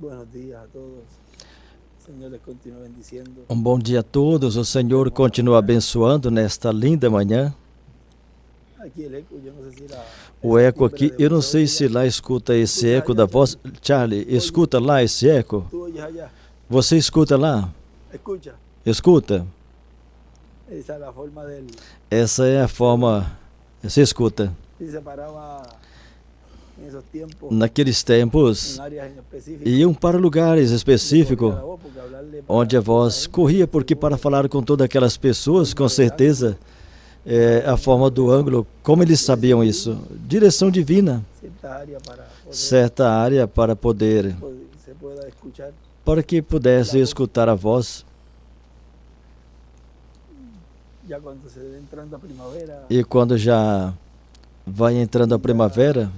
Buenos días a todos. O Senhor les continua bendiciendo. Bom dia a todos. O Senhor continua abençoando nesta linda manhã. Aqui el eco, yo no sé si O eco aqui, eu não sei se lá escuta esse eco da voz. Charlie, escuta lá esse eco? tú oyes allá. Você escuta lá? Escucha. Escuta? Esa es la forma del. Essa é a forma. Você escuta? Si se paraba en esos tiempos Naqueles tempos, en áreas en específico. iam para lugares específicos onde a voz corria, porque para falar com todas aquelas pessoas, com certeza, a forma do ângulo, como eles sabiam isso? Direção divina, certa área para poder, para que pudesse escutar a voz. E quando já vai entrando a primavera,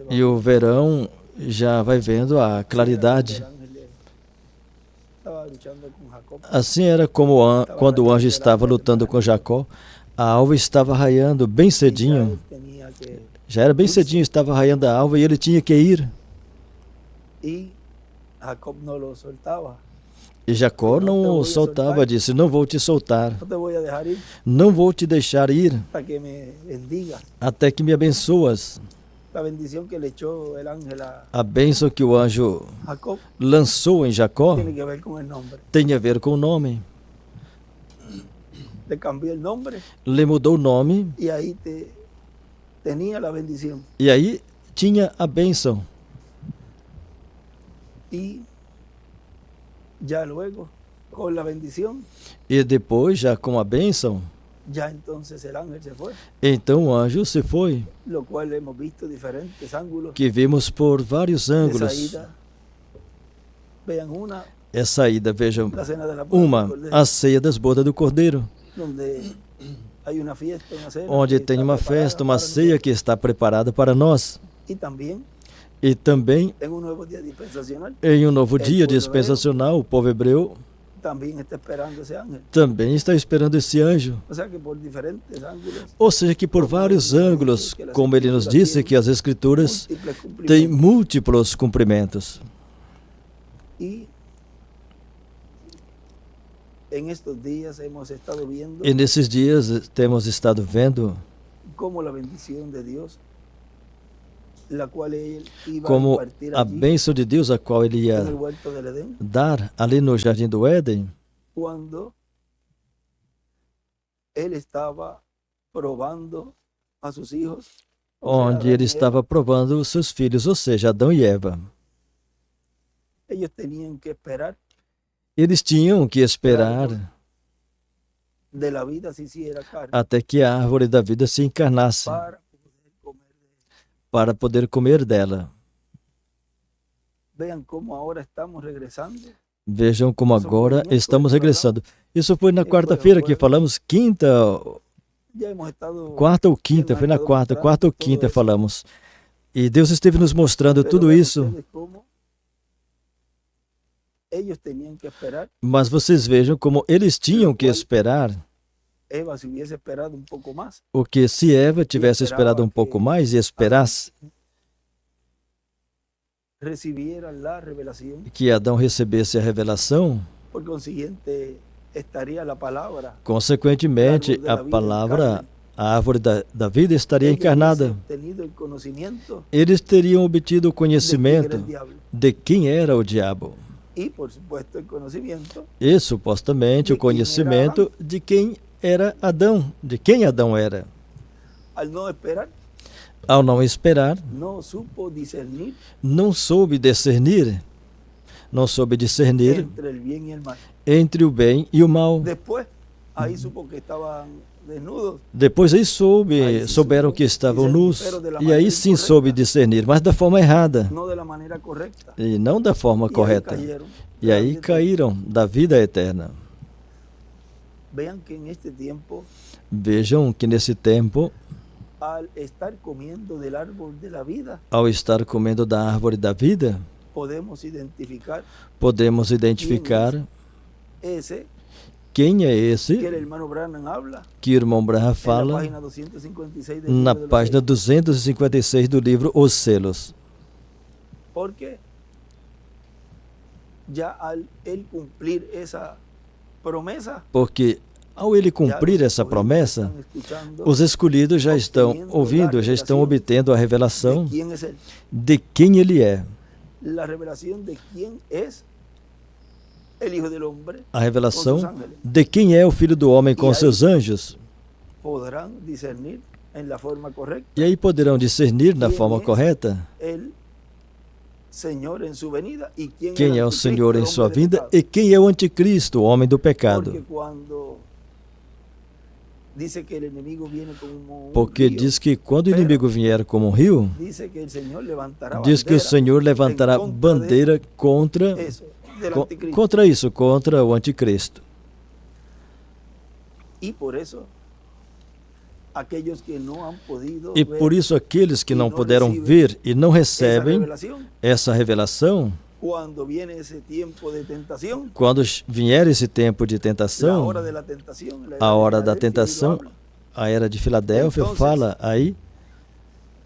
e o verão já vai vendo a claridade. Assim era como quando o anjo estava lutando com Jacó. A alva estava raiando bem cedinho. Já era bem cedinho, estava raiando a alva e ele tinha que ir. E Jacó não o soltava, disse: não vou te soltar, não vou te deixar ir até que me abençoas. A bênção que o anjo lançou em Jacó tem a ver com o nome. Lhe mudou o nome e aí tinha a bênção. E depois, já com a bênção, então o anjo se foi, que vimos por vários ângulos. Essa ida, vejam, a ceia das bodas do Cordeiro, onde tem uma festa, uma ceia que está preparada para nós. E também, em um novo dia dispensacional, o povo hebreu também está esperando esse anjo. Ou seja, que por vários ângulos, como ele nos disse, que as Escrituras têm múltiplos cumprimentos. E nesses dias temos estado vendo como a bênção de Deus, a qual ele ia dar ali no Jardim do Éden, quando ele estava provando a seus filhos, onde ele estava provando os seus filhos, ou seja, Adão e Eva. Eles tinham que esperar até que a árvore da vida se encarnasse para poder comer dela. Vejam como agora estamos regressando. Isso foi na quarta-feira que falamos, quarta ou quinta, foi na quarta ou quinta falamos. E Deus esteve nos mostrando tudo isso. Mas vocês vejam como eles tinham que esperar. O que se Eva tivesse esperado um pouco mais e esperasse que Adão recebesse a revelação, consequentemente a palavra, a árvore da vida estaria encarnada. Eles teriam obtido o conhecimento de quem era o diabo. E supostamente o conhecimento de quem era Adão, de quem Adão era. Ao não esperar, não soube discernir entre o bem e o mal. Depois aí souberam que estavam nus, e aí sim soube discernir, mas da forma errada, e não da forma correta. E aí caíram da vida eterna. Vejam que nesse tempo, ao estar comendo da árvore da vida, podemos identificar quem é esse que el hermano Branham habla que o irmão Branham en la fala página 256 del na libro de los página Sellos. 256 do livro Os Selos. Porque ya al él cumplir esa promesa, Porque ao ele cumprir essa promessa, os escolhidos já estão ouvindo, já estão obtendo a revelação de quién es él, de quem ele é. la revelación de quién es el Hijo del Hombre, A revelação de quem é o Filho do Homem com seus anjos. podrán discernir en la forma correcta E aí poderão discernir na forma correta el Señor en su venida y quién quem el é o anticristo, Senhor el em hombre sua de vinda pecado. e quem é o anticristo, o homem do pecado. Porque cuando dice que el enemigo viene como un Porque río, diz que quando o inimigo vier como um rio, dice que el Señor levantará diz que o bandera Senhor levantará en contra de bandeira contra, eso, del anticristo. contra isso, contra o anticristo. Y por eso aquellos que no han podido E ver por isso aqueles que e não não puderam recebem ver e não esa recebem revelación, essa revelação, cuando viene ese tiempo de tentación, quando vier esse tempo de la tentação, hora de la tentación, la a hora da Filadelfia, tentação, habla, a era de Filadélfia Então, fala aí.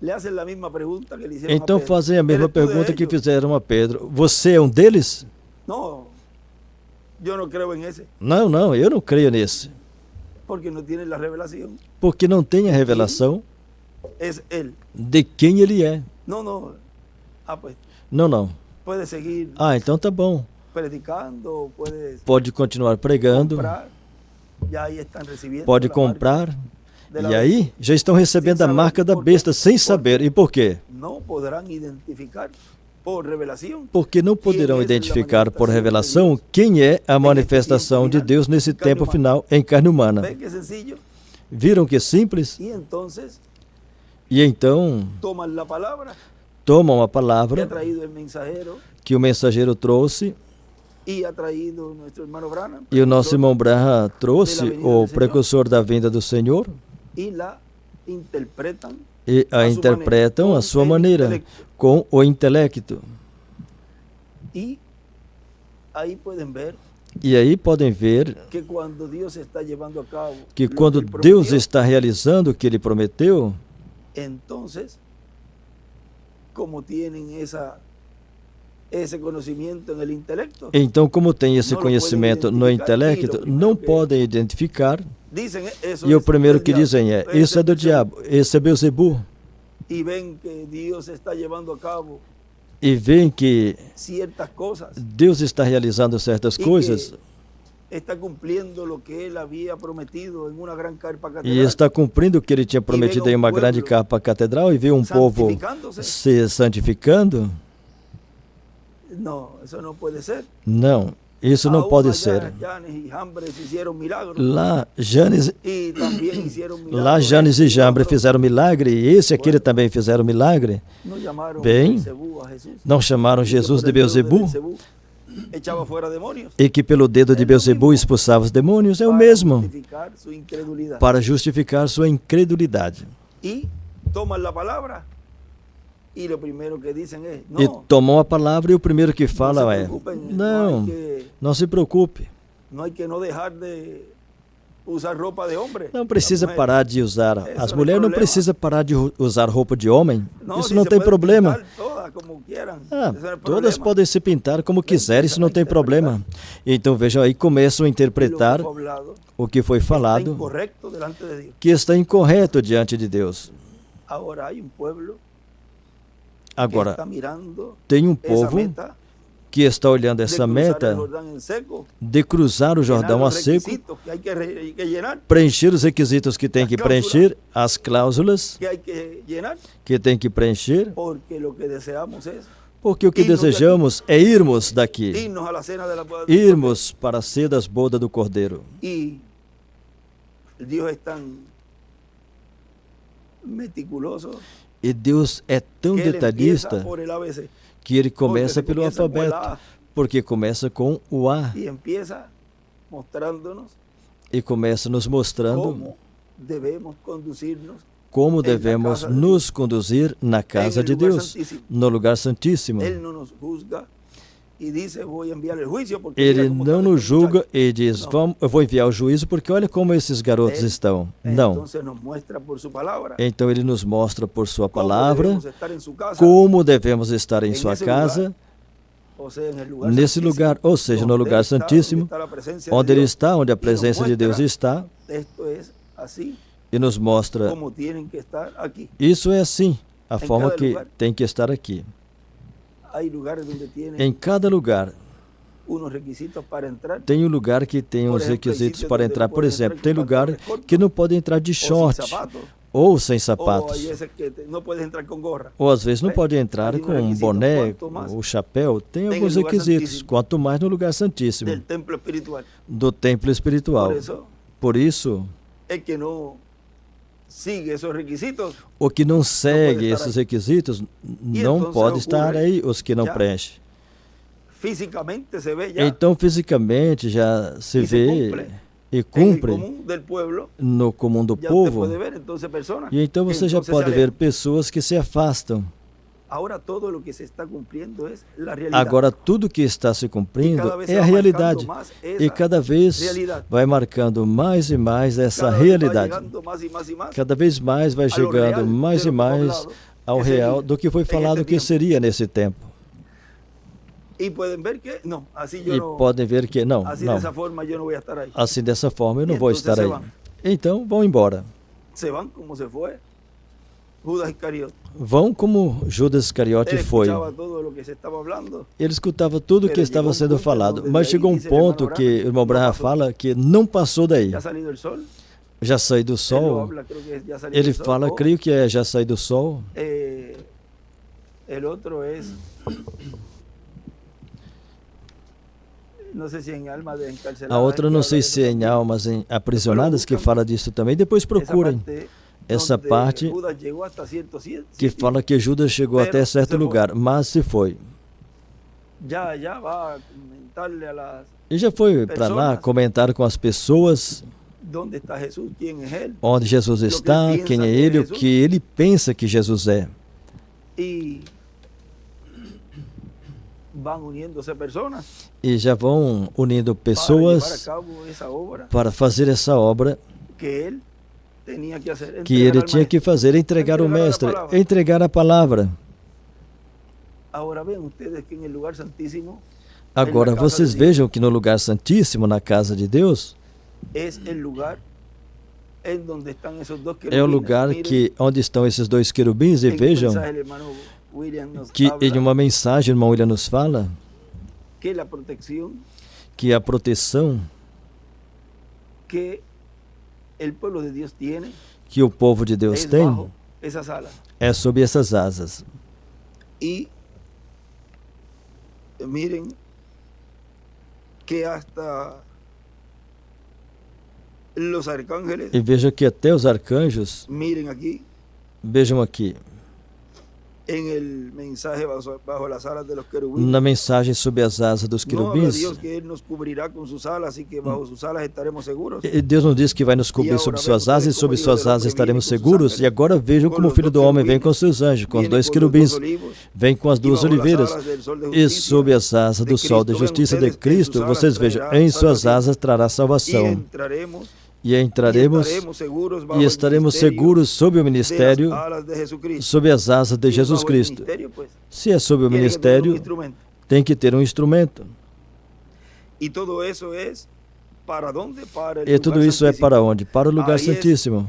le hacen la misma pregunta que le hicieron Então a Pedro. fazem a mesma ¿Eres tú de pergunta que ellos? fizeram a Pedro. Você é um deles? No, yo no creo en ese, Não, não, eu não creio nesse. porque no tiene la revelación, Porque não tem a revelação es él. de quem ele é. No, pues Não, não. puede seguir Ah, então tá bom. predicando, puede Pode continuar pregando, comprar, ya ahí están recibiendo pode la comprar. marca de la E aí já estão recebendo a marca da besta sem saber. E por quê? no podrán identificar por revelación. Porque não poderão identificar por revelação quem é a manifestação de Deus nesse tempo final em carne humana. ¿Ven qué sencillo? Viram que simples? Y entonces E então toman la palabra tomam a que ha palavra traído el mensajero que o mensageiro trouxe y ha traído nuestro hermano Branham e o nosso irmão Branham trouxe, o precursor da vinda do Senhor, y la interpretan e a interpretam à sua maneira, com o intelecto. y ahí pueden ver E aí podem ver que cuando Dios está llevando a cabo que lo quando que él Deus prometió, está realizando o que Ele prometeu, entonces como tienen ese conocimiento en el intelecto, então como tem esse Não conhecimento podem no identificar, intelecto, e o primeiro não que- podem identificar, dicen eso e o es primeiro del que diablo, dizem é, ese isso é do Belcebú. diabo, esse é Belzebu, Y ven que Dios está llevando a cabo e veem que ciertas cosas, Deus está realizando certas E coisas, está cumpliendo lo que él había prometido en una gran carpa e catedral, está cumprindo o que Ele tinha prometido em uma grande capa catedral, e vê um povo santificándose. se santificando. No, eso no puede ser. Não, isso não Aún pode allá, ser. Janes y Jambres hicieron milagros. Lá, Janes, Y también hicieron milagros. lá Janes e Jambre Otros fizeram milagre, e esse aqui também fizeram milagre. no llamaron Bem, Belcebú a Jesús. Não chamaram Y que Jesus por de el dedo de Belzebu, Belcebú echaba fuera demonios. e que pelo dedo de Belzebu expulsava os demônios, é o Para mesmo, justificar su incredulidad. para justificar sua incredulidade. Y toman la palabra y lo primero que dicen es, E no, tomam a palavra e o primeiro que no se fala é, preocupen, não, não se preocupe, no hay que no dejar de usar roupa de hombre. não precisa Las mujeres. parar de usar, Isso as não é mulheres não problema. precisam parar de usar roupa de homem, No, isso si não se tem pueden problema. pintar todas como quieran. Ah, Eso no es todas problema. podem se pintar como quiserem, isso não tem interpretar. problema. Então vejam aí, começam a Y lo que interpretar fue hablado o que foi está falado, incorrecto delante de Dios. que está incorreto diante de Deus. Ahora hay un pueblo que Agora, está mirando tem um esa povo meta que está olhando de essa cruzar meta el Jordán en seco, de cruzar o llenar Jordão a los seco, requisitos que hay que llenar, preencher os requisitos que tem As que cláusulas. preencher, as cláusulas que hay que llenar, que tem que preencher, porque lo que deseamos es porque o que Irmos daqui. desejamos é irmos daqui, irnos a la cena de la boda. irmos para a ceia das bodas do Cordeiro. Y Dios es tan meticuloso E Deus é tão que Él empieza detalhista por el ABC, que Ele começa porque pelo comienza com el alfabeto, A, porque começa com o A y empieza mostrándonos e começa nos mostrando cómo debemos conducirnos como na devemos casa de nos conduzir na casa el de lugar Deus, santíssimo. no lugar santíssimo. Él no nos juzga Ele não nos julga e diz, eu vou enviar o juízo porque olha como esses garotos estão. Não. Então ele nos mostra por sua palavra como devemos estar em sua casa, nesse lugar, ou seja, no lugar santíssimo, onde ele está, onde a presença de Deus está, e nos mostra, isso é assim, a forma que tem que estar aqui. Em cada lugar tem um lugar que tem uns requisitos para entrar. Por exemplo, tem lugar que não pode entrar de short ou sem sapatos. Ou às vezes não pode entrar com um boné, o chapéu. Tem alguns requisitos, quanto mais no lugar santíssimo, do templo espiritual. Por isso, o que não segue esses requisitos não pode estar aí, os que não preenchem. Então, fisicamente, já se vê e cumpre no comum do povo. E então você já pode ver pessoas que se afastam. Agora, tudo que está se cumprindo é a realidade. E cada vez vai marcando mais e mais essa realidade. Cada vez mais vai chegando mais e mais ao real do que foi falado que seria nesse tempo. E podem ver que não. Assim dessa forma eu não vou estar aí. Então vão embora. Vão como Judas Iscariote foi. Ele escutava tudo o que estava sendo falado, mas chegou um ponto que o irmão Branham fala que não passou daí. Já saiu do sol. Ele fala, creio que é já saiu do sol. A outra não sei se é em almas aprisionadas que fala disso também. Depois procurem essa parte que fala que Judas chegou até certo lugar, mas se foi. E já foi para lá comentar com as pessoas onde Jesus está, quem é ele, o que ele pensa que Jesus é. E já vão unindo pessoas para fazer essa obra que ele tinha que fazer, entregar o Mestre, entregar a palavra. Agora vocês vejam que no lugar santíssimo, na casa de Deus, é o lugar onde estão esses dois querubins, e vejam que em uma mensagem o irmão William nos fala que a proteção que o povo de Deus tem é sob essas asas. E mirem que hasta los arcángeles, e veja que até os arcanjos, vejam aqui, na mensagem sobre as asas dos querubins, Deus não diz que vai nos cobrir sob suas asas e sob suas asas estaremos seguros. E agora vejam como o Filho do Homem vem com seus anjos, com os dois querubins, vem com as duas oliveiras, e sob as asas do sol da justiça de Cristo, vocês vejam, em suas asas trará salvação. E entraremos e estaremos seguros sob o ministério, sob as asas de Jesus Cristo. Se é sob o ministério, tem que ter um instrumento. E tudo isso é para onde? Para o lugar santíssimo.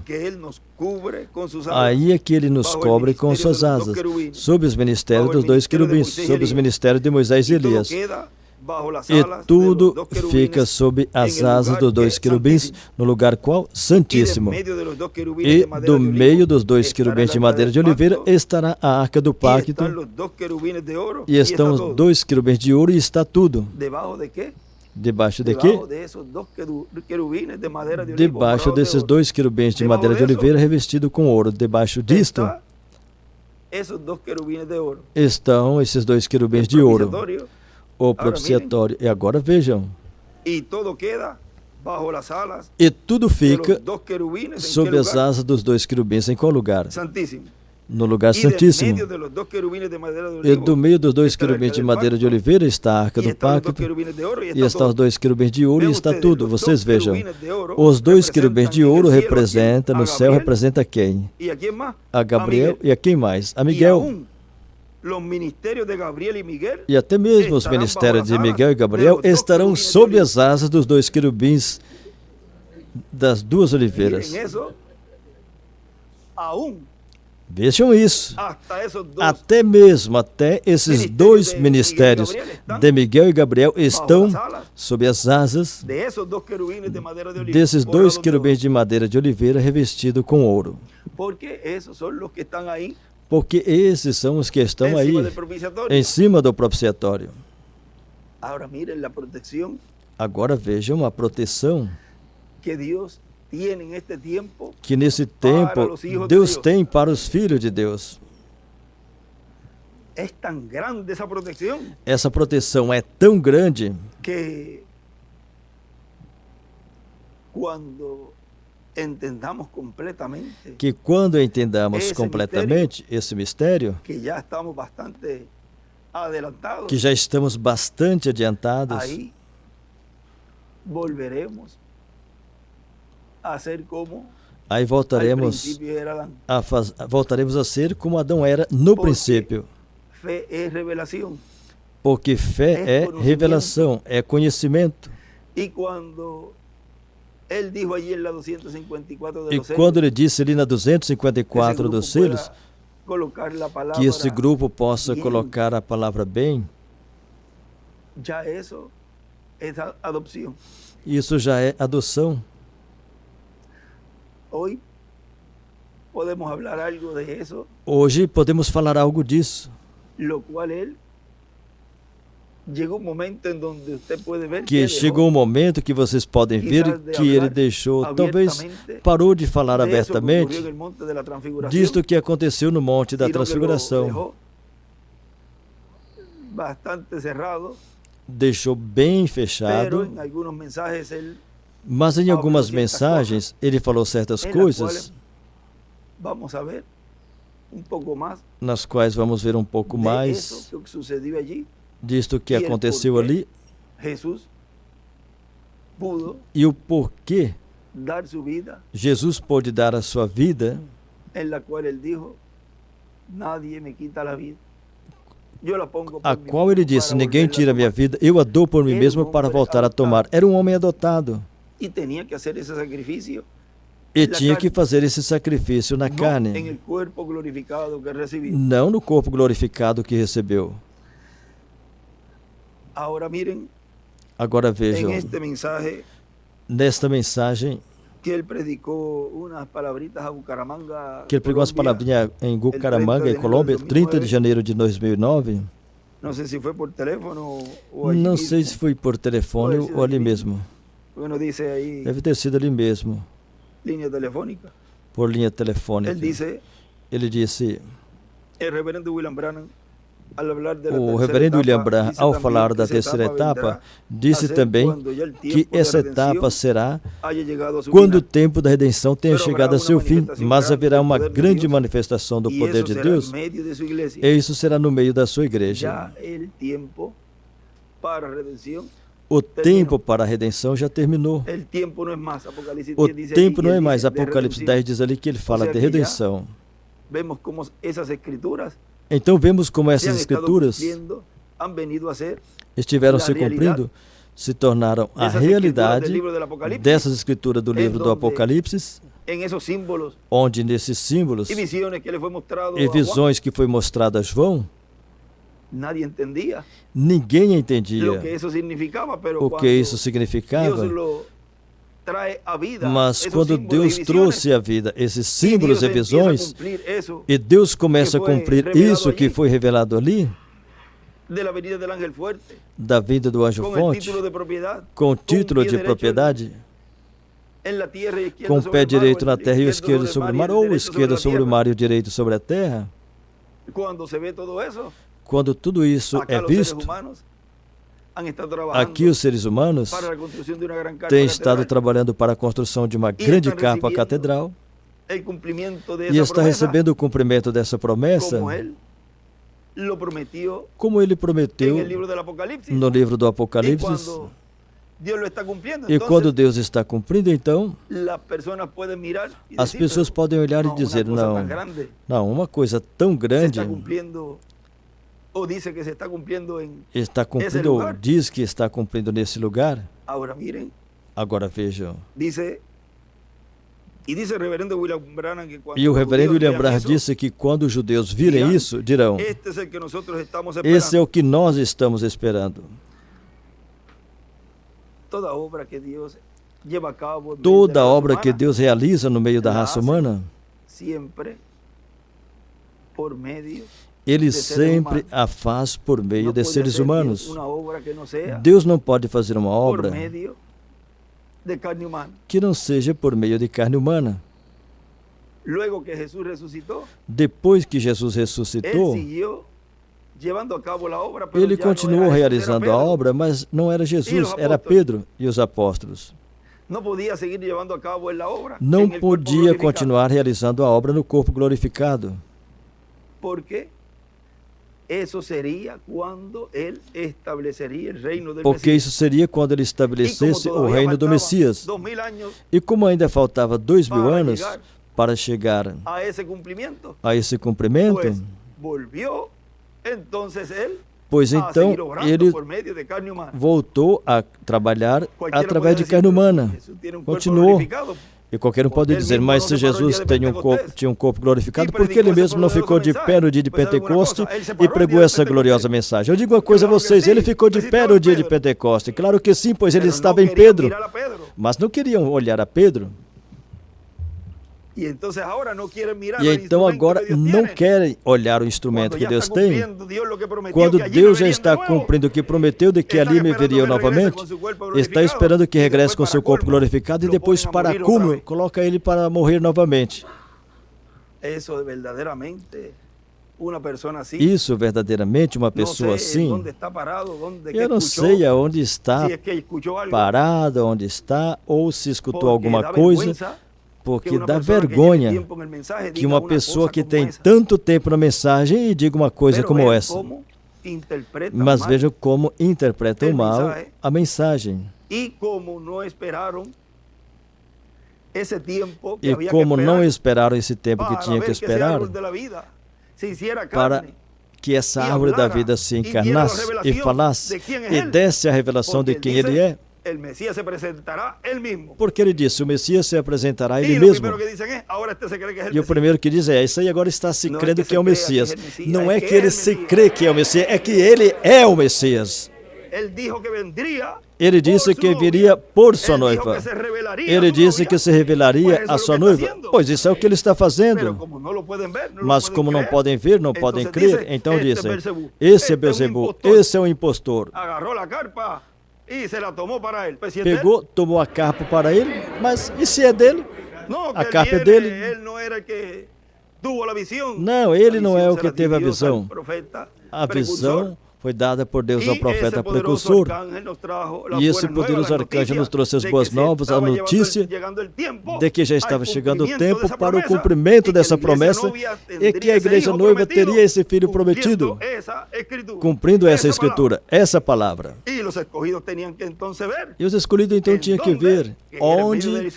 Aí é que ele nos cobre com suas asas, sob os ministérios dos dois querubins, sob os ministérios de Moisés e Elias. E tudo fica sob as asas dos dois querubins, no lugar qual? Santíssimo. E do meio dos dois querubins de madeira de oliveira estará a arca do pacto. E estão os dois querubins de ouro e está tudo. Debaixo de quê? Debaixo desses dois querubins de madeira de oliveira revestido com ouro. Debaixo disto estão esses dois querubins de ouro. O propiciatório. E agora vejam. E tudo fica sob as asas dos dois querubins. Em qual lugar? no lugar santíssimo. E do meio dos dois querubins de madeira de oliveira está a arca do pacto, e estão os dois querubins de ouro, e está tudo. Vocês vejam, os dois querubins de ouro representam, no céu representa quem? A Gabriel e a quem mais? A Miguel. E até mesmo os ministérios de Miguel e Gabriel estarão sob as asas dos dois querubins das duas oliveiras. Vejam isso. Até esses dois ministérios de Miguel e Gabriel estão sob as asas desses dois querubins de madeira de oliveira revestidos com ouro. Porque esses são os que estão aí, em cima do propiciatório. Agora vejam a proteção que nesse tempo Deus tem para os filhos de Deus. Essa proteção é tão grande que quando entendamos completamente esse mistério, que já estamos bastante adiantados, aí voltaremos a ser como Adão era no princípio. Porque fé é revelação, é conhecimento. E quando ele disse ali na 254 dos selos, que esse grupo possa colocar a palavra bem, isso já é adoção. Hoje podemos falar algo disso. Que chegou um momento que vocês podem ver que ele deixou, talvez parou de falar abertamente disto que aconteceu no Monte da Transfiguração. Deixou bem fechado, mas em algumas mensagens ele falou certas coisas nas quais vamos ver um pouco mais disto que aconteceu ali e o porquê Jesus pôde dar a sua vida, a qual ele disse, ninguém tira minha vida, eu a dou por mim mesmo para voltar a tomar. Era um homem adotado e tinha que fazer esse sacrifício na carne, não no corpo glorificado que recebeu. Agora vejam, nesta mensagem que ele pregou umas palavrinhas em Bucaramanga, em Colômbia, 30 de janeiro de 2009. Não sei se foi por telefone ou ali mesmo. Deve ter sido ali mesmo. Por linha telefônica. Ele disse, o reverendo William Branham, ao falar da terceira etapa, disse também que essa etapa será quando o tempo da redenção tenha chegado a seu fim, mas haverá uma grande manifestação do poder de Deus, e isso será no meio da sua igreja. O tempo para a redenção já terminou. O tempo não é mais. Apocalipse 10 diz ali que ele fala de redenção. Então vemos como essas escrituras estiveram se cumprindo, se tornaram a realidade dessas escrituras do livro do Apocalipse, onde nesses símbolos e visões que foi mostrado a João, ninguém entendia o que isso significava, mas quando Deus trouxe à vida esses símbolos e visões, e Deus começa a cumprir isso que foi revelado ali, da vida do anjo forte, com título de propriedade, com o pé direito na terra e o esquerdo sobre o mar, ou o esquerdo sobre o mar e o direito sobre a terra. Quando tudo isso é visto, aqui os seres humanos têm estado trabalhando para a construção de uma grande capa catedral, e está recebendo o cumprimento dessa promessa, como ele prometeu no livro do Apocalipse. E quando Deus está cumprindo, então, as pessoas podem olhar e dizer, não, uma coisa tão grande está cumprindo, ou diz que está cumprindo nesse lugar. Agora vejam. E o reverendo William Branham disse que quando os judeus virem isso, dirão, esse é o que nós estamos esperando. Toda obra que Deus realiza no meio da raça humana, Ele sempre a faz por meio de seres humanos. Deus não pode fazer uma obra que não seja por meio de carne humana. Depois que Jesus ressuscitou, ele continuou realizando a obra, mas não era Jesus, era Pedro e os apóstolos. Não podia continuar realizando a obra no corpo glorificado. Porque isso seria quando ele estabelecesse o reino do Messias. E como ainda faltava 2000 anos para chegar a esse cumprimento, pois então ele voltou a trabalhar através de carne humana. Continuou. E qualquer um pode dizer, mas se Jesus tinha um corpo glorificado, por que ele mesmo não ficou de pé no dia de Pentecoste e pregou essa gloriosa mensagem? Eu digo uma coisa a vocês, ele ficou de pé no dia de Pentecoste. Claro que sim, pois ele estava em Pedro, mas não queriam olhar a Pedro. E então agora não querem olhar o instrumento que Deus tem. Quando Deus já está cumprindo o que prometeu de que ali me veria novamente, está esperando que regresse com seu corpo glorificado e depois, para acúmulo, coloca ele para morrer novamente. Isso verdadeiramente uma pessoa assim, eu não sei aonde está parado, onde está, ou se escutou alguma coisa, porque dá vergonha que uma pessoa que tem tanto tempo na mensagem e diga uma coisa como essa. Mas vejam como interpretam mal a mensagem. E como não esperaram esse tempo que tinha que esperar para que essa árvore da vida se encarnasse e falasse e desse a revelação de quem ele é. Porque ele disse, o Messias se apresentará ele mesmo. E o primeiro que diz isso aí agora está se crendo que é o Messias. Não é que ele se crê que é o Messias, é que ele é o Messias. Ele disse que viria por sua noiva. Ele disse que se revelaria a sua noiva. Pois isso é o que ele está fazendo. Mas como não podem ver, não podem crer, então dizem, esse é Beelzebul, esse é o impostor. Pegou, tomou a carpa para ele, mas e se é dele? A carpa é dele. Não, ele não é o que teve a visão. A visão foi dada por Deus ao profeta precursor. E esse poderoso arcanjo nos trouxe as boas novas, a notícia de que já estava chegando o tempo para o cumprimento dessa promessa e que a igreja noiva teria esse filho prometido, cumprindo essa escritura, essa palavra. E os escolhidos então tinham que ver onde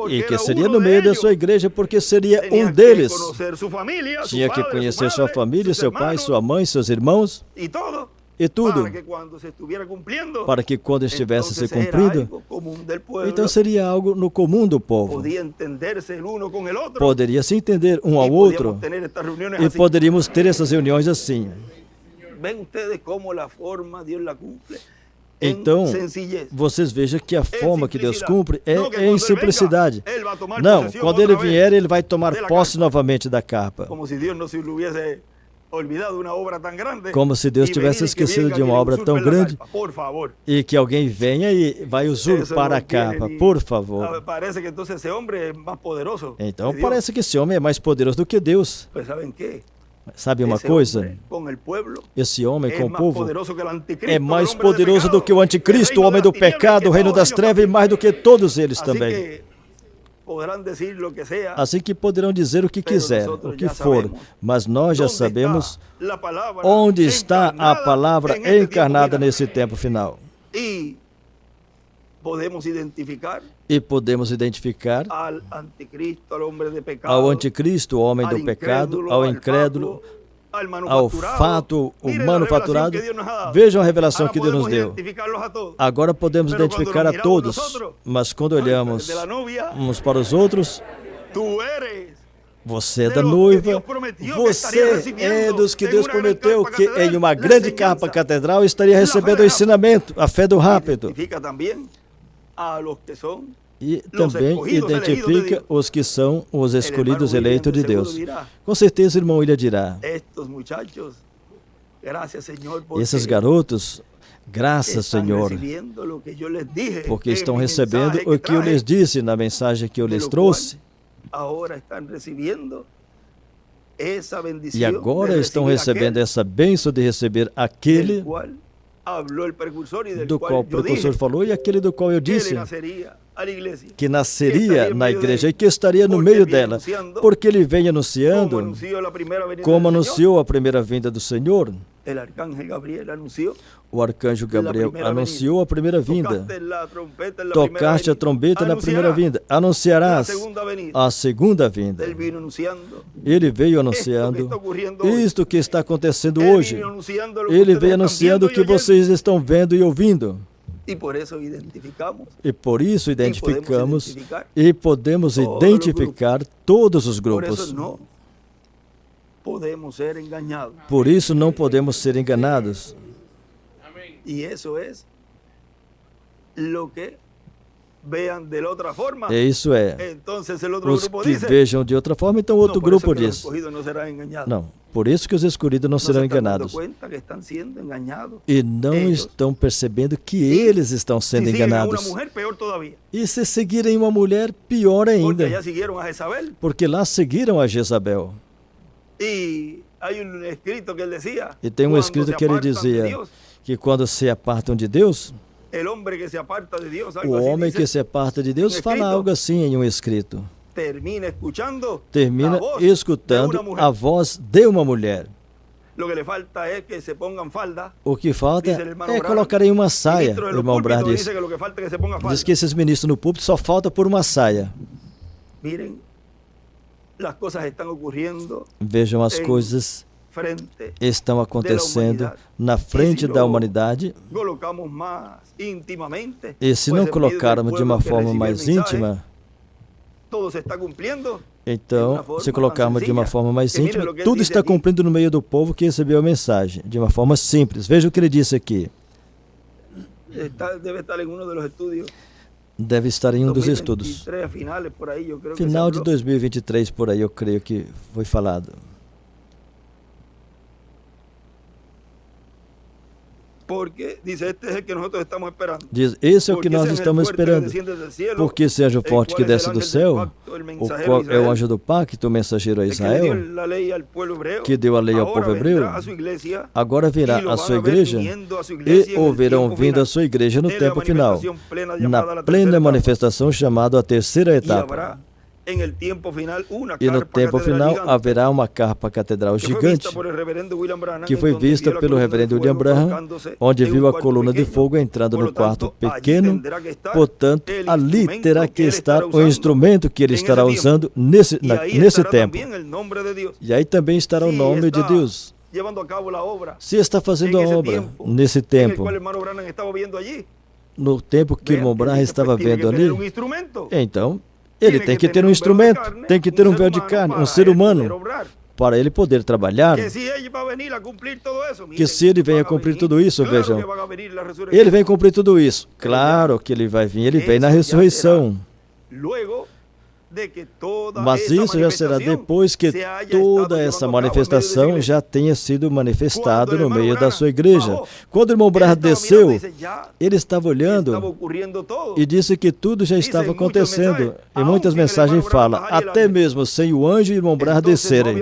e que seria no meio da sua igreja, porque seria um deles. Tinha que conhecer sua família, seu pai, sua mãe, seus irmãos e tudo, para que quando estivesse se cumprindo, então seria algo no comum do povo. Poderia se entender um ao outro e poderíamos ter essas reuniões assim. Então, vocês vejam que a forma que Deus cumpre é em simplicidade. Não, quando ele vier, ele vai tomar posse novamente da capa. Como se Deus tivesse esquecido de uma obra tão grande e que alguém venha e vai usurpar a capa, por favor. Então parece que esse homem é mais poderoso do que Deus. Sabe uma coisa? Esse homem com o povo é mais poderoso do que o anticristo, o homem do pecado, o reino das trevas e mais do que todos eles também. Assim que poderão dizer o que quiser, o que for, mas nós já sabemos onde está a palavra encarnada nesse tempo final. E podemos identificar ao anticristo, o homem do pecado, ao incrédulo, ao fato humano faturado. Vejam a revelação que Deus nos deu. Agora podemos identificar a todos, mas quando olhamos uns para os outros, você é da noiva, você é dos que Deus prometeu que em uma grande capa catedral estaria recebendo o ensinamento, a fé do rápido. E também identifica os que são os escolhidos eleitos de Deus. Com certeza o irmão William dirá: esses garotos, graças, Senhor, porque estão recebendo o que eu lhes disse na mensagem que eu lhes trouxe. E agora estão recebendo essa bênção de receber aquele do qual o precursor falou e aquele do qual eu disse que nasceria na igreja e que estaria no meio dela, porque ele vem anunciando, como anunciou a primeira vinda do Senhor. O arcanjo Gabriel anunciou a primeira vinda. Tocaste a trombeta na primeira vinda. Anunciarás a segunda vinda. Ele veio anunciando isto que está acontecendo hoje. Ele veio anunciando o que vocês estão vendo e ouvindo. E por isso identificamos e podemos identificar todos os grupos. Por isso não podemos ser enganados. E isso é os que vejam de outra forma, então outro grupo diz. Não, por isso que os escolhidos não serão enganados. E não estão percebendo que eles estão sendo enganados. E se seguirem uma mulher, pior ainda. Porque lá seguiram a Jezabel. E tem um escrito que ele dizia que quando se apartam de Deus, o homem que se aparta de Deus fala algo assim em um escrito. Termina escutando a voz de uma mulher. O que falta é colocar em uma saia. O irmão Brad diz que esses ministros no púlpito só falta por uma saia. Vejam, as coisas estão acontecendo na frente da humanidade. E se não colocarmos de uma forma mais íntima, então, se colocarmos de uma forma mais íntima, tudo está cumprindo no meio do povo que recebeu a mensagem, de uma forma simples. Veja o que ele disse aqui. Deve estar em um dos estudos. Final de 2023, por aí, eu creio que foi falado. Diz, esse é o que nós estamos esperando. Porque esse anjo forte que desce do céu, o qual é o anjo do pacto, o mensageiro a Israel, que deu a lei ao povo hebreu, agora virá a sua igreja e o verão vindo a sua igreja no tempo final, na plena manifestação chamada a terceira etapa. E no tempo final haverá uma capa catedral gigante que foi vista pelo reverendo William Branham, onde viu a coluna de fogo entrando no quarto pequeno. Portanto, ali terá que estar o instrumento que ele estará usando nesse tempo. E aí também estará o nome de Deus. Se está fazendo a obra nesse tempo, no tempo que o irmão Branham estava vendo ali, então ele tem que ter um instrumento, tem que ter um véu de carne, um ser humano, para ele poder trabalhar. Que se ele venha cumprir tudo isso, vejam, ele vem cumprir tudo isso. Claro que ele vai vir, ele vem na ressurreição. Mas isso já será depois que toda essa manifestação já tenha sido manifestada no meio da sua igreja. Quando o irmão Branham desceu, ele estava olhando e disse que tudo já estava acontecendo. E muitas mensagens falam, até mesmo sem o anjo e o irmão Branham descerem.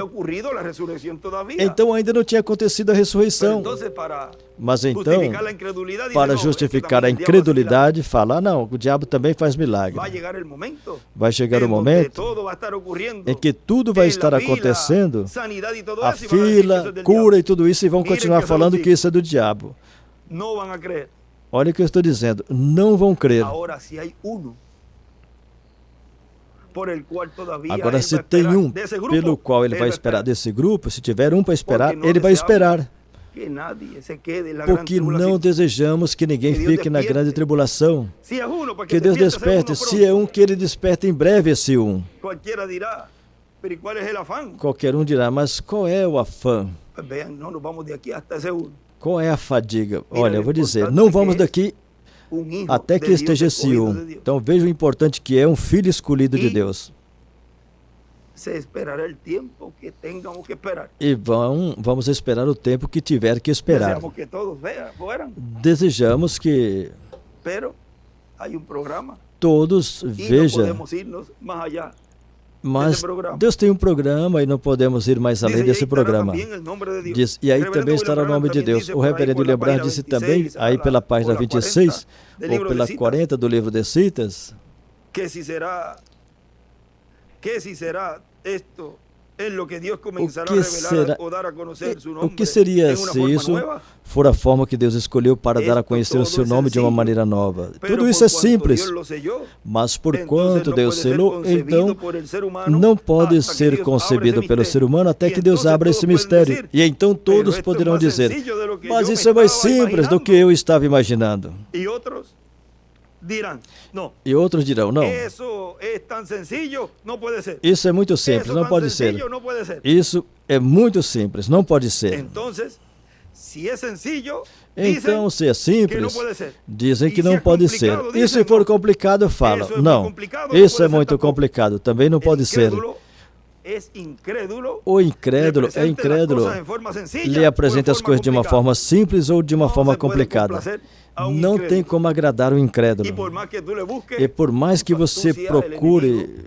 Então ainda não tinha acontecido a ressurreição. Mas então, para justificar a incredulidade, fala, não, o diabo também faz milagre. Vai chegar o momento em que tudo vai estar acontecendo, a fila, cura e tudo isso, e vão continuar falando que isso é do diabo. Olha o que eu estou dizendo, não vão crer. Agora, se tem um pelo qual ele vai esperar desse grupo, se tiver um para esperar, ele vai esperar. Porque não desejamos que ninguém fique na grande tribulação. Que Deus desperte, se é um, que ele desperte em breve esse um. Qualquer um dirá, mas qual é o afã? Qual é a fadiga? Olha, eu vou dizer, não vamos daqui até que esteja esse um. Então veja o importante que é um filho escolhido de Deus. E vamos esperar o tempo que tiver que esperar. Desejamos que todos vejam. Mas Deus tem um programa e não podemos ir mais além desse programa. Diz, e aí também estará o nome de Deus. O reverendo Lebran disse também, aí pela página 26, ou pela 40 do livro de Citas, que se será esto é lo que Deus começará a revelar ou dar a conhecer seu nome. O que seria se isso for a forma que Deus escolheu para dar a conhecer o seu nome de uma maneira nova? Tudo isso é simples, mas por quanto Deus selou, então não pode ser concebido pelo ser humano até que Deus abra esse mistério. E então todos poderão dizer, mas isso é mais simples do que eu estava imaginando. E outros dirão, não. Isso é muito simples, não pode ser. Isso é muito simples, não pode ser. Então, se é simples, dizem que não pode ser. E se for complicado, falam, não, isso é muito complicado, também não pode ser. O incrédulo é incrédulo. Lhe apresenta as coisas de uma forma simples ou de uma forma complicada. Não tem como agradar o incrédulo. E por mais que você procure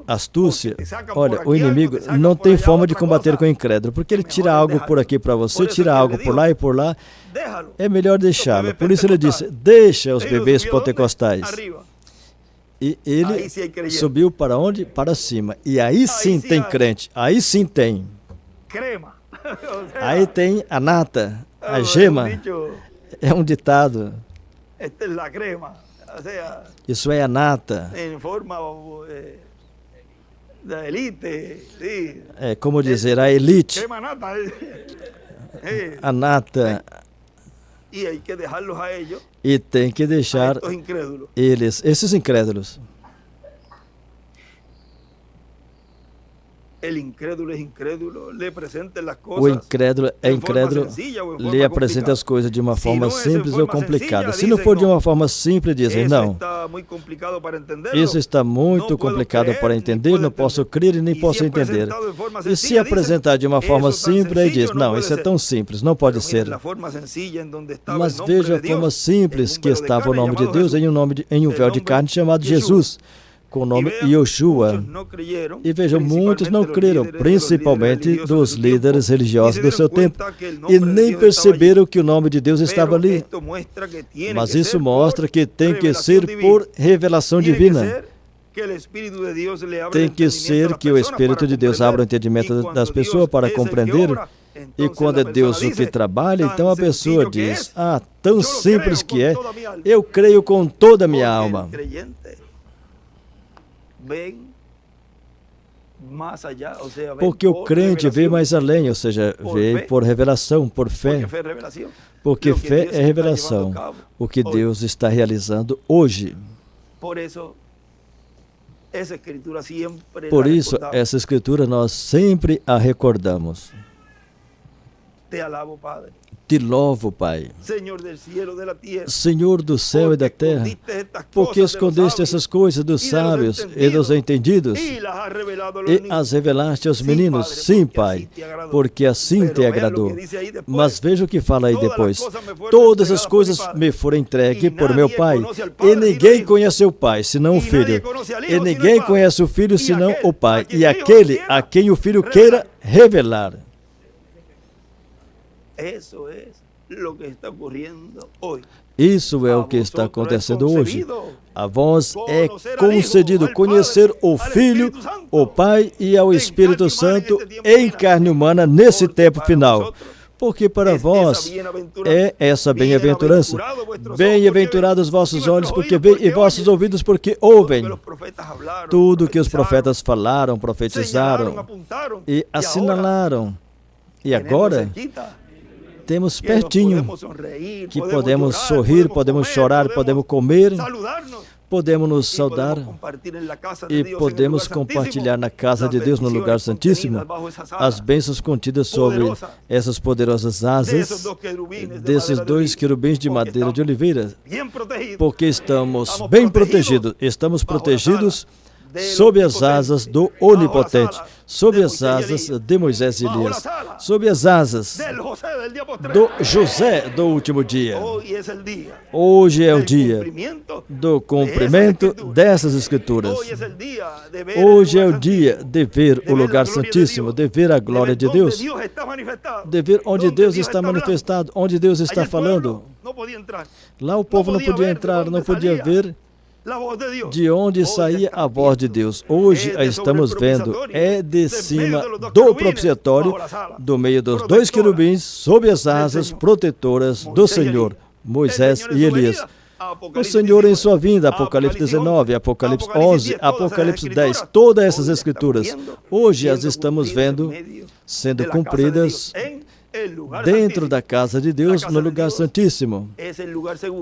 astúcia, olha, o inimigo não tem forma de combater com o incrédulo, porque ele tira algo por aqui para você, tira algo por lá e por lá. É melhor deixá-lo. Por isso ele disse, deixa os bebês pentecostais. E ele subiu para onde? Para cima. E aí sim tem crente. Aí sim tem. Aí tem a nata, a gema. É um ditado. Isso é a nata. É como dizer, a elite. A nata. E tem que deixar eles, esses incrédulos. O incrédulo é incrédulo, lhe apresenta as coisas de uma forma simples ou complicada. Se não for de uma forma simples, dizem, não, isso está muito complicado para entender, não posso crer e nem posso entender. E se apresentar de uma forma simples, aí diz, não, isso é tão simples, não pode ser. Mas veja a forma simples que estava o nome de Deus em um véu de carne chamado Jesus, com o nome Yoshua. E vejam, muitos não creram, principalmente dos líderes religiosos do seu tempo, e nem perceberam que o nome de Deus estava ali. Mas isso mostra que tem que ser por revelação divina. Tem que ser que o Espírito de Deus abra o entendimento das pessoas para compreender. E quando é Deus o que trabalha, então a pessoa diz, ah, tão simples que é, eu creio com toda a minha alma. Porque o crente vê mais além, ou seja, vê por revelação, por fé. Porque fé é revelação, o que Deus está realizando hoje. Por isso, essa escritura nós sempre a recordamos. Te louvo, Pai, Senhor do céu e da terra, porque escondeste essas coisas dos sábios e dos entendidos e as revelaste aos meninos. Sim, Pai, porque assim te agradou. Mas veja o que fala aí depois. Todas as coisas me foram entregues por meu Pai, e ninguém conhece o Pai, senão o Filho. E ninguém conhece o Filho, senão o Pai, e aquele a quem o Filho queira revelar. Isso é o que está acontecendo hoje. A vós é concedido conhecer o Filho, o Pai e ao Espírito Santo em carne humana nesse tempo final. Porque para vós é essa bem-aventurança. Bem-aventurados vossos olhos porque veem e vossos ouvidos porque ouvem. Tudo que os profetas falaram, profetizaram e assinalaram. E agora temos pertinho que podemos sorrir, podemos chorar, podemos comer, podemos nos saudar e podemos compartilhar na casa de Deus, no lugar santíssimo, as bênçãos contidas sobre essas poderosas asas desses dois querubins de madeira de oliveira, porque estamos bem protegidos, estamos protegidos sob as asas do Onipotente, sob as asas de Moisés e Elias, sob as asas do José do último dia. Hoje é o dia do cumprimento dessas Escrituras. Hoje é o dia de ver o lugar santíssimo, de ver a glória de Deus, de ver onde Deus está manifestado, onde Deus está falando. Lá o povo não podia entrar, não podia ver de onde saía a voz de Deus. Hoje a estamos vendo, é de cima do propiciatório, do meio dos dois querubins, sob as asas protetoras do Senhor, Moisés e Elias. O Senhor em sua vinda, Apocalipse 19, Apocalipse 11, Apocalipse 10, todas essas escrituras, hoje as estamos vendo sendo cumpridas dentro da casa de Deus, no lugar santíssimo.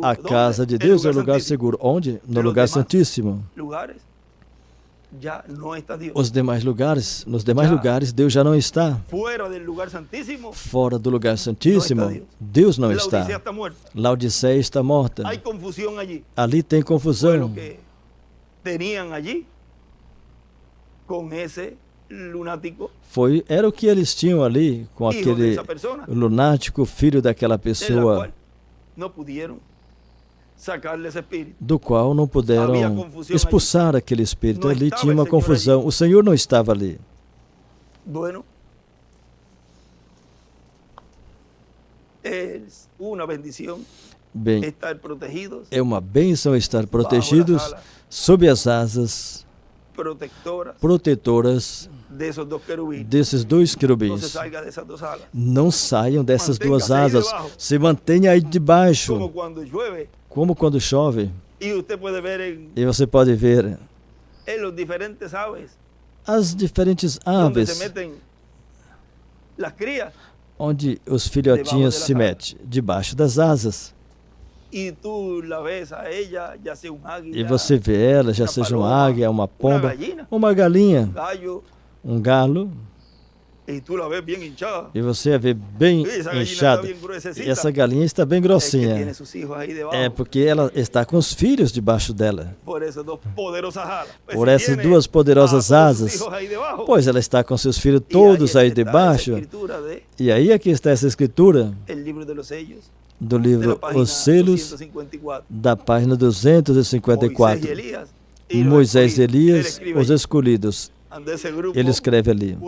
A casa de Deus é o lugar seguro. Onde? No lugar santíssimo. Os demais lugares, nos demais lugares, Deus já não está. Fora do lugar santíssimo, Deus não está. Laodiceia está morta. Ali tem confusão. Era o que eles tinham ali com aquele lunático, filho daquela pessoa, do qual não puderam expulsar aquele espírito. Ali tinha uma confusão. O Senhor não estava ali. Bem, é uma bênção estar protegidos sob as asas protetoras desses dois querubins. Não saiam dessas duas asas. Se mantenha aí debaixo, como quando chove. E você pode ver as diferentes aves onde os filhotinhos se metem, debaixo das asas. E você vê ela, já seja uma águia, uma pomba, uma galinha, um galo, e você a vê bem inchada. E essa galinha está bem grossinha. É porque ela está com os filhos debaixo dela. Por essas duas poderosas asas. Pois ela está com seus filhos todos aí debaixo. E aí aqui está essa escritura do livro Os Selos, da página 254. Moisés e Elias, os escolhidos. Ele escreve ali.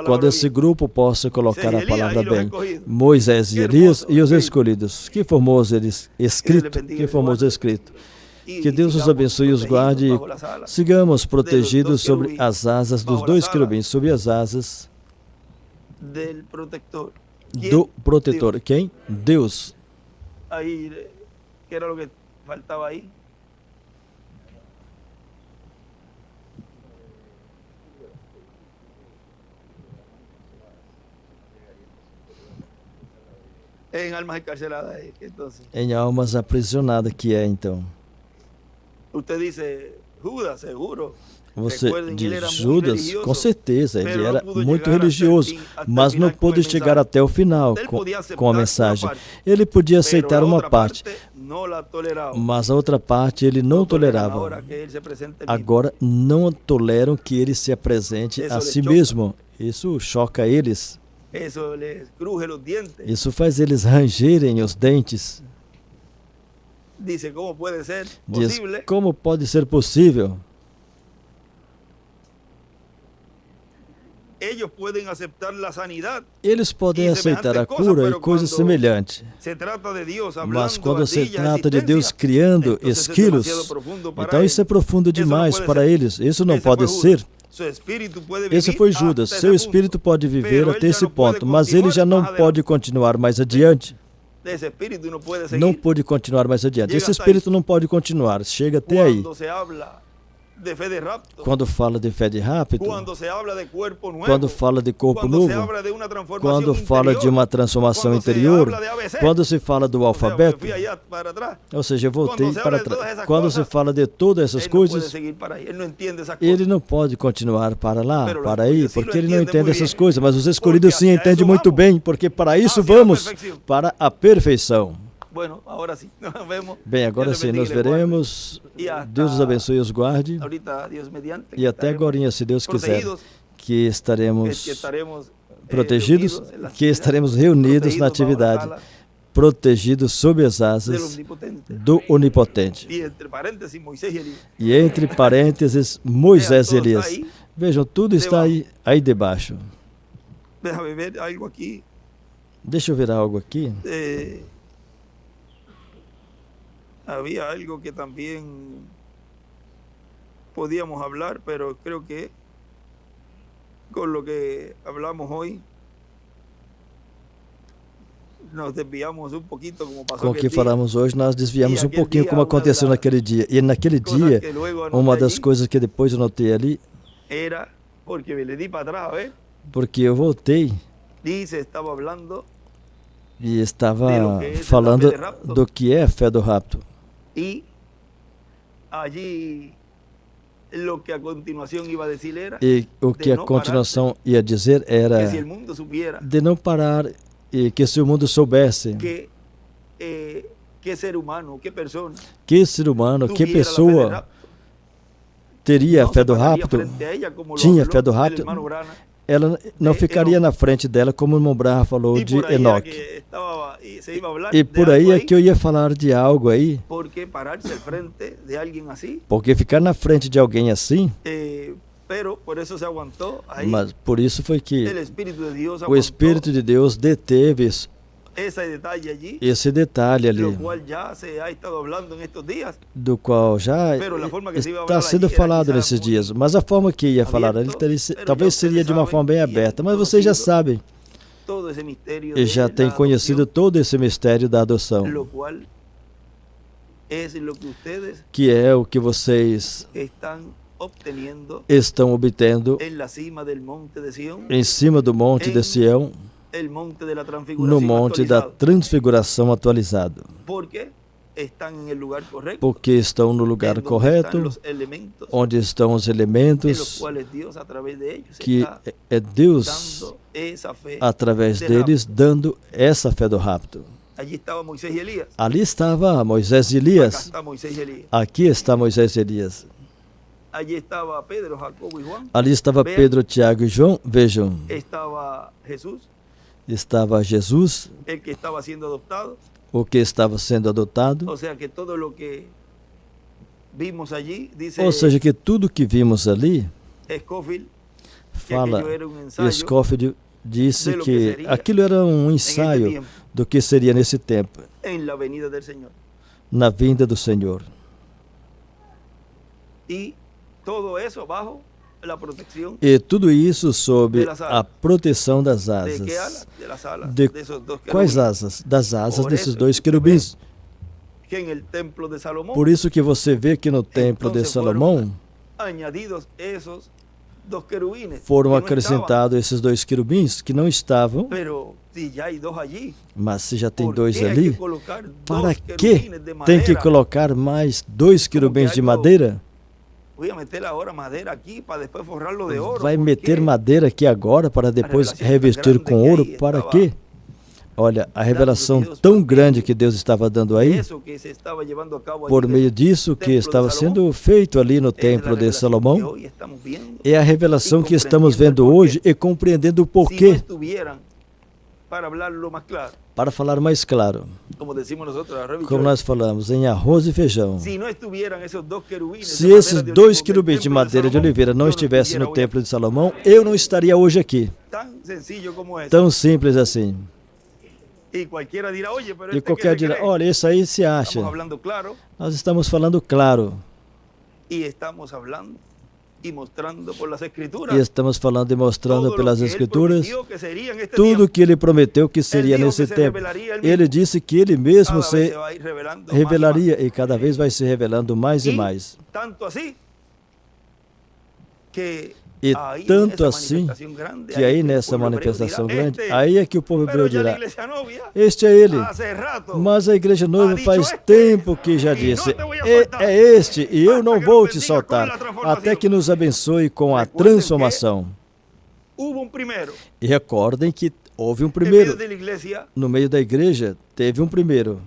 Quando esse grupo possa colocar a palavra bem. Moisés e Elias e os escolhidos. Que formoso escrito. Que formoso escrito. Que Deus os abençoe e os guarde. E sigamos protegidos sobre as asas dos dois querubins. Sobre as asas do protetor. Quem? Deus. Aí, que era o que faltava aí? Em almas encarceladas. Em almas aprisionadas, que é então. Você diz, Judas, seguro. Você diz, Judas, com certeza, ele era muito religioso, mas não pôde chegar até o final com a mensagem. Ele podia aceitar uma parte, mas a outra parte ele não tolerava. Agora não toleram que ele se apresente a si mesmo. Isso choca eles. Isso faz eles rangerem os dentes. Diz, como pode ser possível? Eles podem aceitar a cura e coisas semelhantes. Mas quando se trata de Deus criando esquilos, então isso é profundo demais para eles. Isso não pode ser. Esse foi Judas. Seu espírito pode viver até esse ponto, mas ele já não pode continuar mais adiante. Não pode continuar mais adiante. Esse espírito não pode continuar. Chega até aí. Quando fala de fé de rapto, quando fala de corpo novo, quando fala de uma transformação interior, quando se fala do alfabeto, ou seja, eu voltei para trás. Quando se fala de todas essas coisas, ele não pode continuar para lá, para aí, porque ele não entende essas coisas, mas os escolhidos sim entendem muito bem, porque para isso vamos, para a perfeição. Bem, agora sim, nos veremos. Deus os abençoe e os guarde. E até agora, se Deus quiser, que estaremos protegidos, que estaremos reunidos na atividade, protegidos sob as asas do Onipotente. E entre parênteses, Moisés e Elias. Vejam, tudo está aí debaixo. Deixa eu ver algo aqui. Había algo que también podíamos hablar, pero creo que con lo que hablamos hoy nos desviamos un poquito, como pasó. Com o que falamos hoje, nós desviamos um pouquinho, como aconteceu naquele dia. E naquele dia, uma das coisas que depois eu notei ali, era porque me le di para atrás, porque eu voltei estava falando e estava falando do que é a fé do rapto. E allí lo que a continuação iba a dizer era, e o que a continuação ia dizer era de não parar e que se o mundo soubesse que ser humano, que pessoa teria a fé do rapto, tinha a fé do rapto, ela não ficaria na frente dela, como o irmão Branham falou de Enoque. E por aí é que eu ia falar de algo aí. Porque ficar na frente de alguém assim, mas por isso foi que o Espírito de Deus deteve esse detalhe ali, do qual já está sendo falado nesses dias. Mas a forma que ia falar, ele talvez seria de uma forma bem aberta, mas vocês já sabem, e já têm conhecido todo esse mistério da adoção, que é o que vocês estão obtendo em cima do monte de Sião, no monte da transfiguração atualizado, porque estão no lugar correto, onde estão os elementos que é Deus, através deles, dando essa fé do rapto. Ali estava Moisés e Elias. Aqui está Moisés e Elias. Ali estava Pedro, Tiago e João. Vejam. Estava Jesus, o que estava sendo adotado. Ou seja, que tudo que vimos ali, Scofield disse que aquilo era um ensaio do que seria nesse tempo, na vinda do Senhor. E tudo isso sob a proteção das asas. De quais asas? Das asas desses dois querubins. Por isso que você vê que no templo de Salomão foram acrescentados esses dois querubins que não estavam. Mas se já tem dois ali, para que tem que colocar mais dois querubins de madeira? Vai meter madeira aqui agora para depois revestir com ouro? Para quê? Olha, a revelação tão grande que Deus estava dando aí, por meio disso que estava sendo feito ali no templo de Salomão, é a revelação que estamos vendo hoje e compreendendo o porquê. Para falar mais claro, como nós falamos, em arroz e feijão. Se esses dois querubins de madeira de oliveira não estivessem no templo de Salomão, eu não estaria hoje aqui. Tão simples assim. E qualquer dirá, olha, isso aí se acha. Nós estamos falando claro. E estamos falando e mostrando pelas Escrituras tudo o que ele prometeu que seria nesse tempo. Ele disse que ele mesmo se revelaria e cada vez vai se revelando mais e mais. E tanto assim, que aí nessa manifestação grande, aí é que o povo hebreu dirá, este é ele, mas a igreja noiva faz tempo que já disse, é este, e eu não vou te soltar, até que nos abençoe com a transformação. E recordem que houve um primeiro, no meio da igreja, teve um primeiro,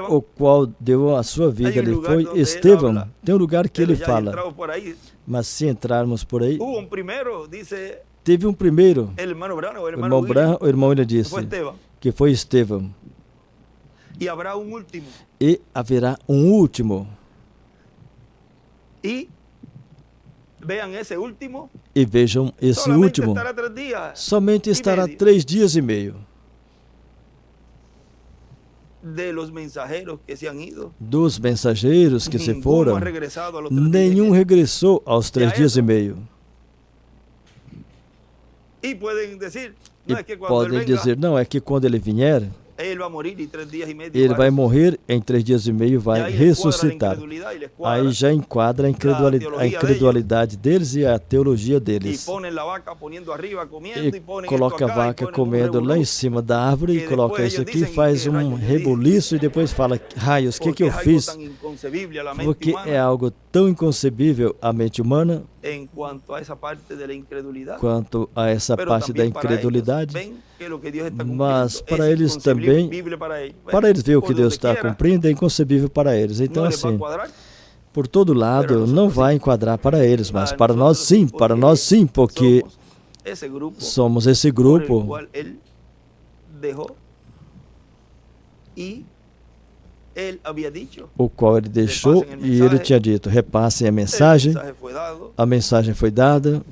o qual deu a sua vida ali, foi Estevão. Tem um lugar que ele fala, mas se entrarmos por aí, teve um primeiro, o irmão ele disse, que foi Estevão, e haverá um último, e vejam esse último, somente estará 3 dias e meio. Dos mensageiros que se foram, nenhum regressou aos 3 dias e meio. E podem dizer, não, é que quando ele vier, ele vai morrer em 3 dias e meio, vai ressuscitar. Aí já enquadra a incredulidade deles e a teologia deles. E coloca a vaca comendo lá em cima da árvore e coloca isso aqui, faz um rebuliço e depois fala, raios, o que eu fiz? Porque é algo tão inconcebível à mente humana, quanto a essa parte da incredulidade, mas para eles também, para eles ver o que Deus está cumprindo, é inconcebível para eles. Então assim, por todo lado, não vai enquadrar para eles, mas para nós sim, porque somos esse grupo o qual ele deixou e ele tinha dito, repassem a mensagem foi dada,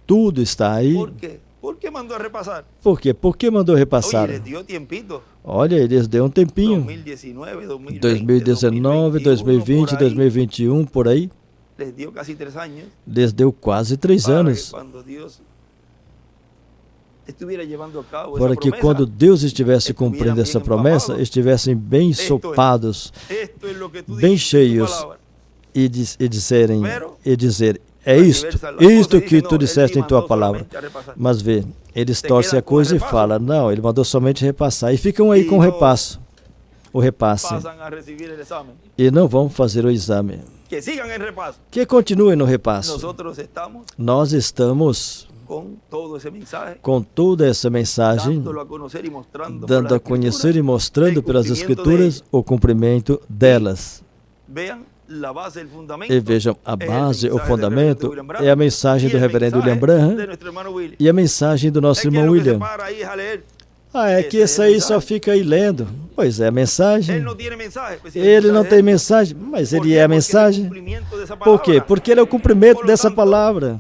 tudo está aí. Por que mandou repassar? Por quê? Por que mandou repassar? Olha, eles deu um tempinho. 2019, 2020, 2021, por aí. Lhes deu quase 3 anos. Para que quando Deus estivesse cumprindo essa promessa, estivessem bem sopados, bem cheios, e dizer, é isto que tu disseste em tua palavra. Mas vê, eles torcem a coisa e falam, não, ele mandou somente repassar. E ficam aí com o repasse. E não vão fazer o exame. Que continuem no repasse. Nós estamos com toda essa mensagem, dando a conhecer e mostrando pelas Escrituras o cumprimento delas. E vejam, a base, o fundamento, é a mensagem do reverendo William Branham e a mensagem do nosso irmão William. É que esse aí só fica aí lendo. Pois é, a mensagem. Ele não tem mensagem, mas ele é a mensagem. Por quê? Porque ele é o cumprimento dessa palavra.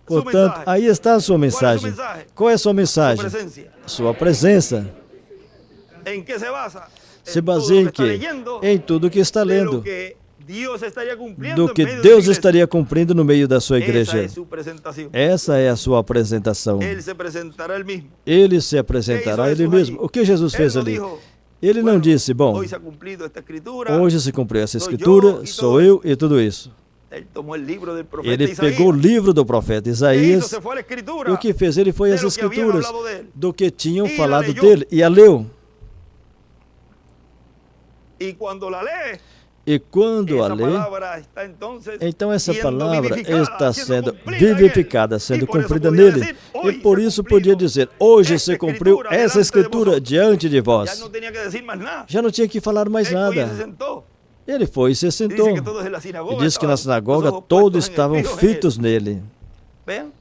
Portanto, aí está a sua mensagem. Qual é a sua mensagem? Sua presença. Se baseia em quê? Em tudo que está lendo. Do que Deus estaria cumprindo no meio da sua igreja. Essa é a sua apresentação. Ele se apresentará Ele mesmo. O que Jesus fez ali? Ele não disse, bom, hoje se cumpriu essa escritura, sou eu e tudo isso. Ele pegou o livro do profeta Isaías, e o que fez? Ele foi às escrituras do que tinham falado dele e a leu. E quando a lê, então essa palavra está sendo vivificada, sendo cumprida nele. E por isso podia dizer, hoje se cumpriu essa escritura diante de vós. Já não tinha que falar mais nada. Ele foi e se Y sentou. dice que todos en la E sinagoga diz que na estaban sinagoga los ojos todos puestos en estavam fijo en él. fitos nele. ¿Ven?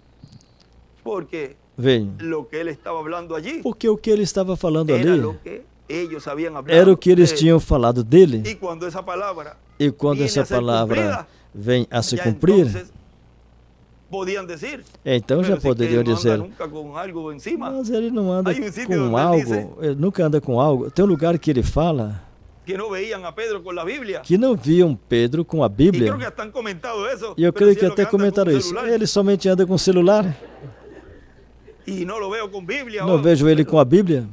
Porque Veem. lo que él estaba hablando allí Porque o que ele estava falando era ali lo que ellos habían hablado era o que eles de él. tinham falado dele. Y cuando esa palabra E quando viene essa a ser palavra cumplida, vem a se ya cumprir, entonces podían decir, então já pero si es que poderiam él no anda dizer, nunca con algo encima, mas ele não anda Hay sitio com donde algo, dice ele nunca anda com algo. Tem um lugar que ele fala que no veían a Pedro con la Biblia. que não viam Pedro com a Y creo que Bíblia. hasta han comentado eso. E eu pero creio si que es lo até anda con un comentaram isso. celular. Ele somente anda com celular. Y no lo veo con Biblia. Não vejo ele com a Bíblia.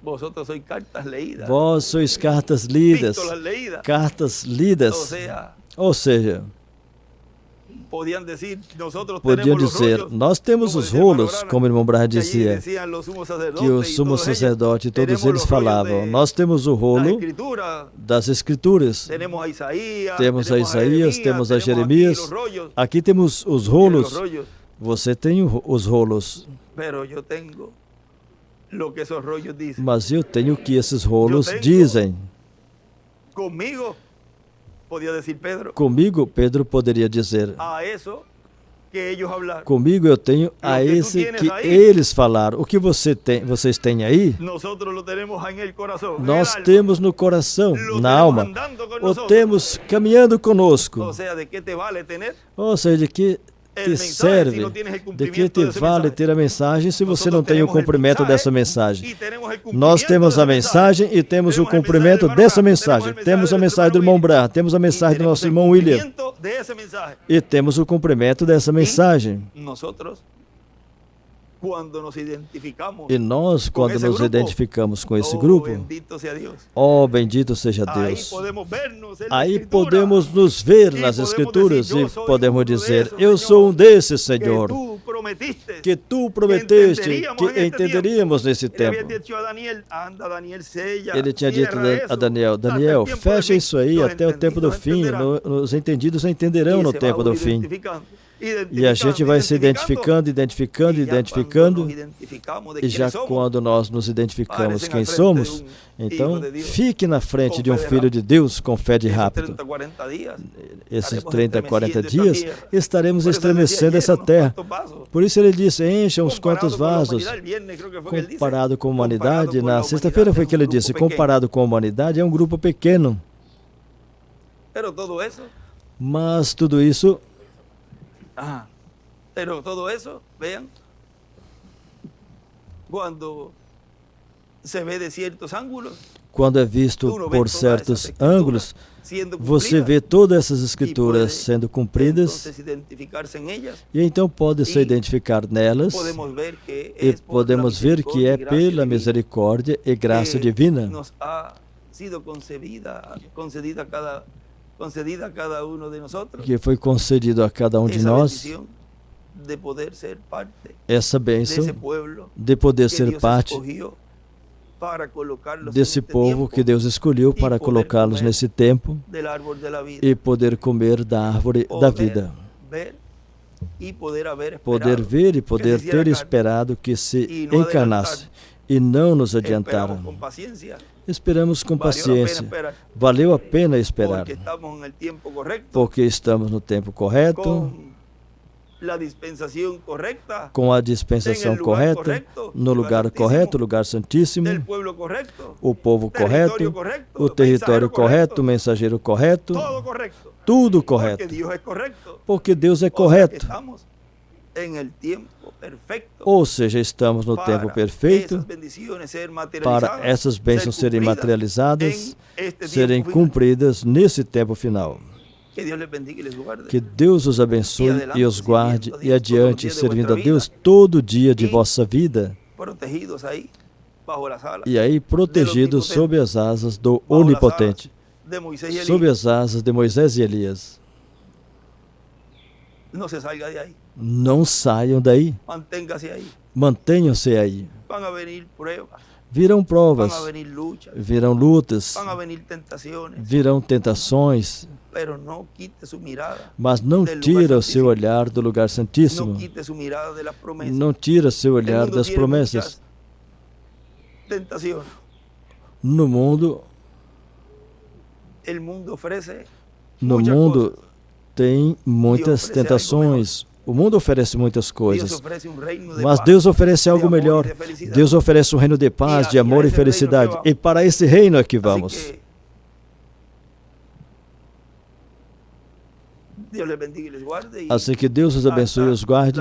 Vosotros sois cartas leídas. Vós sois cartas lidas. Epístolas leídas. Cartas O lidas. sea, Ou seja, podían decir, nosotros podiam tenemos los dizer, rollos, nós temos como os decía Hermano rolos, Branham, como o irmão Branham que allí dizia, decían los sumos que o sacerdotes y sumo todos ellos. sacerdote e todos Tenemos eles los rollos falavam. de Nós temos o las rolo escrituras, das Escrituras. tenemos a Isaías, Temos a tenemos Isaías, temos a tenemos aquí Jeremias. los rollos, Aqui temos os los rolos. rollos, Você tem os rolos. pero yo tengo lo que esos rollos dicen. Mas eu tenho o que esses rolos tenho. dizem. Conmigo, podía decir Pedro, Comigo, Pedro poderia dizer. a eso que ellos hablaron. Comigo eu tenho a O que tu esse tienes que aí. eles falaram. O que vocês têm aí, Nosotros lo tenemos en el corazón, en nós el alma. temos no coração, Lo na tenemos alma. andando con O nosotros. temos caminhando conosco. O sea, ¿de qué te vale tener Ou seja, de que el te mensaje si serve, no tienes el de que cumplimiento te de ese vale mensaje? ter a mensagem se você Nosotros não tem o tenemos el cumprimento mensaje dessa mensagem. y tenemos el Nós cumplimiento temos de a ese mensaje. mensagem e temos o Temos a cumprimento mensagem do dessa irmão mensagem. Branham, Temos a do mensagem do irmão irmão Branham, temos a mensagem do Tenemos nosso el irmão William. cumplimiento de ese mensaje. E temos o cumprimento dessa mensagem. Nosotros, cuando nos identificamos, E nós, quando esse nos grupo, identificamos com esse oh, grupo, bendito sea Dios. oh, bendito seja Ahí Deus. podemos vernos en la Aí Escritura. podemos nos ver E nas podemos Escrituras dizer, "Eu e sou podemos um dizer: desses, Eu sou um desses, Senhor, que tu prometiste, que tu prometeste entenderíamos que en este entenderíamos nesse Ele havia tempo. dito a Daniel, anda Daniel, sella, Ele tinha dito cierra a eso, Daniel: hasta el Daniel, tiempo fecha del isso aí fin, até o los tempo do entendidos fim. entenderán." Os entendidos entenderão E no se tempo vai do fim. identificando, E a gente vai se identificando, identificando, e já identificando. quando nos identificamos de E quem já somos, quando nós nos identificamos parecem quem à frente somos, de um então filho de Deus, fique na frente com de um fé de filho de Deus com fé de esses rápido. 30, 40 dias, Esses estaremos 30, 40 estremeciendo dias esta tierra. estaremos Por eso ele estremecendo decía, essa "Llena terra. unos cuantos vasos". Por isso ele disse: encha uns quantos Comparado com a vasos. humanidade, el viernes creo que fue que ele disse, Comparado com a comparado humanidade, com na a sexta-feira foi humanidade, que ele é um grupo disse: pequeno. comparado com a humanidade, é um grupo pequeno. Pero todo eso, Mas tudo isso, pero todo eso, vean, cuando se ve de ciertos ángulos, quando é visto uno ve por todas certos essas escrituras ângulos, siendo você cumplidas, vê todas essas escrituras pode, sendo cumpridas entonces identificarse en ellas, e então pode se E identificar nelas podemos ver que e es por la podemos ver que é misericordia y gracia pela divina misericórdia e graça que divina nos ha sido concedida a cada uno de nosotros que foi concedido a cada um de esa nós, bendición de poder ser parte essa de bênção ese pueblo de poder que ser Dios parte escogió para colocarlos desse en este povo tiempo que Deus escolheu para poder colocá-los comer nesse tempo del árbol de la vida, e poder comer da árvore da vida. ver y poder haber Poder esperado ver e poder se hiciera ter carne. esperado que se E não encarnasse e não nos Esperamos adiantaram. con paciencia, Esperamos com valió la pena paciência. esperar, Valeu a pena esperar, porque estamos en el tiempo correcto, porque estamos no tempo correto, con la dispensación correcta, com a dispensação em lugar correta, correto, no lugar santíssimo, correto, lugar santíssimo, del pueblo correcto, o povo território correto, correto, o território mensageiro correto, o mensageiro correto, todo correcto, tudo porque correto, Dios es correcto. porque Deus é O sea que correto. estamos en el tiempo perfecto Ou seja, estamos no para tempo perfeito esas bendiciones ser para materializadas, essas bênçãos ser serem cumpridas materializadas, en este serem tiempo final. cumpridas nesse tempo final. Que Dios les bendiga y les guarde. Que Deus os abençoe adelante, e os guarde servindo a e Deus adiante, todo dia de servindo a vuestra Deus vida. todo dia de E vossa vida. Protegidos ahí, bajo las alas E aí, protegidos Omnipotente. sob as asas do Bajo las Onipotente, de Moisés y Elías. sob as asas de Moisés e Elias. No se salga de ahí, Não saiam daí, manténgase ahí. mantenham-se aí. Van a venir pruebas, Virão van provas, a venir luchas, virão lutas, van a venir tentaciones, virão tentações, pero no quite su mirada, mas não Del lugar tira o seu santíssimo. olhar do lugar no santíssimo. quite su mirada de las promesas. Não tira seu El olhar mundo das tiene promessas. muchas tentaciones No mundo, No mundo tem muitas tentações. O mundo oferece muitas coisas, mas Deus oferece algo melhor. Deus oferece um reino de paz, de amor e felicidade. E para esse reino é que vamos. Assim que Deus os abençoe e os guarde,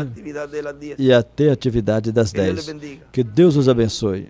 e até a atividade das 10. Que Deus os abençoe.